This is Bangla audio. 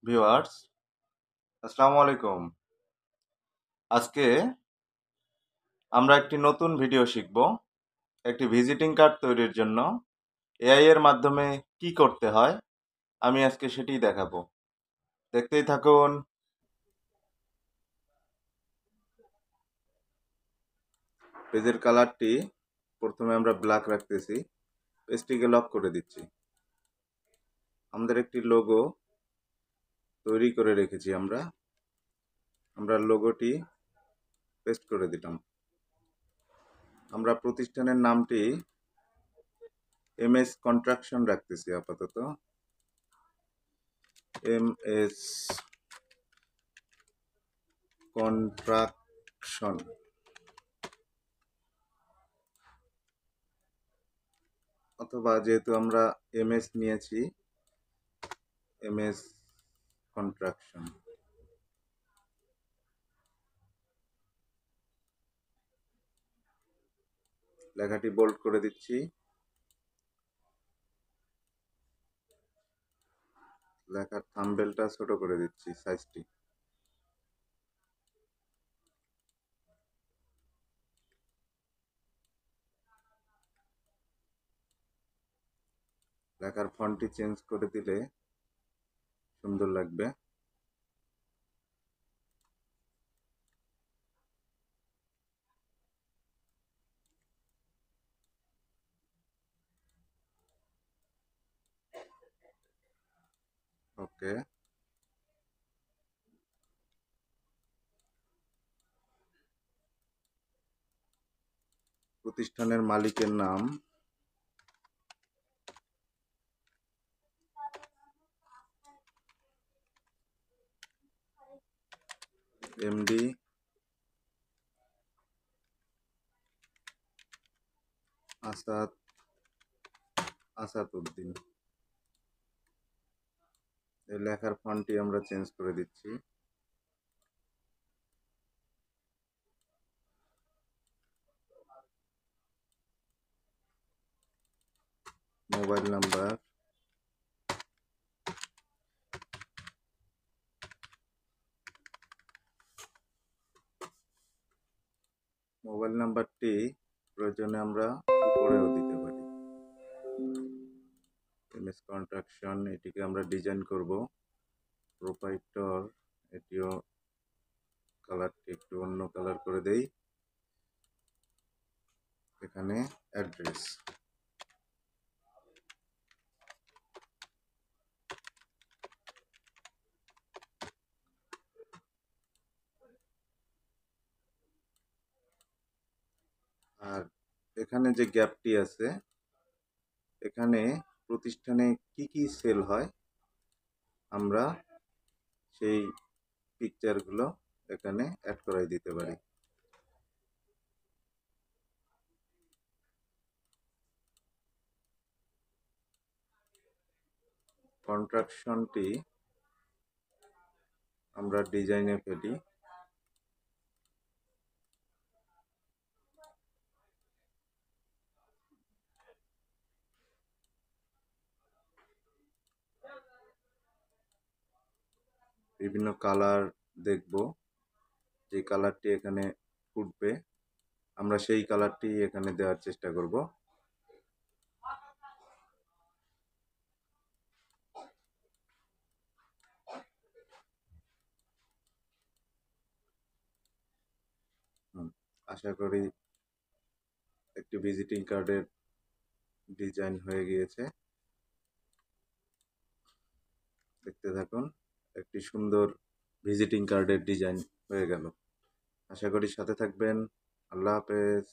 ভিউয়ার্স, আসসালামু আলাইকুম। আজকে আমরা একটি নতুন ভিডিও শিখব। একটি ভিজিটিং কার্ড তৈরির জন্য এআই এর মাধ্যমে কি করতে হয় আমি আজকে সেটিই দেখাবো। দেখতেই থাকুন। পেজের কালারটি প্রথমে আমরা ব্ল্যাক রাখতেছি, পেজটিকে লক করে দিচ্ছি। আমাদের একটি লোগো তৈরি করে রেখেছি আমরা লোগোটি পেস্ট করে দিলাম। আমরা প্রতিষ্ঠানের নামটি এমএস কনস্ট্রাকশন রাখতেছি আপাতত। এমএস কনস্ট্রাকশন, অথবা যেহেতু আমরা এমএস নিয়েছি, এমএস কনস্ট্রাকশন। লেখাটি বোল্ড করে দিচ্ছি। লেখার থাম্বনেলটা ছোট করে দিচ্ছি সাইজটি। লেখার ফন্টটি চেঞ্জ করে দিলে সুন্দর লাগবে। ওকে, প্রতিষ্ঠানের মালিকের নাম এমডি আসাদউদ্দিন। এই লেখার ফন্টটি আমরা চেঞ্জ করে দিচ্ছি। মোবাইল নাম্বার নাম্বারটি প্রয়োজনে আমরা উপরেও দিতে পারি। এমএস কনস্ট্রাকশন, এটিকে আমরা ডিজাইন করব। প্রোপাইটর, এটিও কালারটি একটু অন্য কালার করে দেই। এখানে অ্যাড্রেস, আর এখানে যে গ্যাপটি আছে, এখানে প্রতিষ্ঠানে কি কি সেল হয় আমরা সেই পিকচারগুলো এখানে অ্যাড করাই দিতে পারি। কন্ট্রাকশনটি আমরা ডিজাইনে ফেলি। বিভিন্ন কালার দেখব, যে কালারটি এখানে ফুটবে আমরা সেই কালারটি এখানে দেওয়ার চেষ্টা করব। আশা করি একটি ভিজিটিং কার্ডের ডিজাইন হয়ে গিয়েছে। দেখতে থাকুন, একটি সুন্দর ভিজিটিং কার্ডের ডিজাইন হয়ে গেল। আশা করি সাথে থাকবেন। আল্লাহ হাফেজ।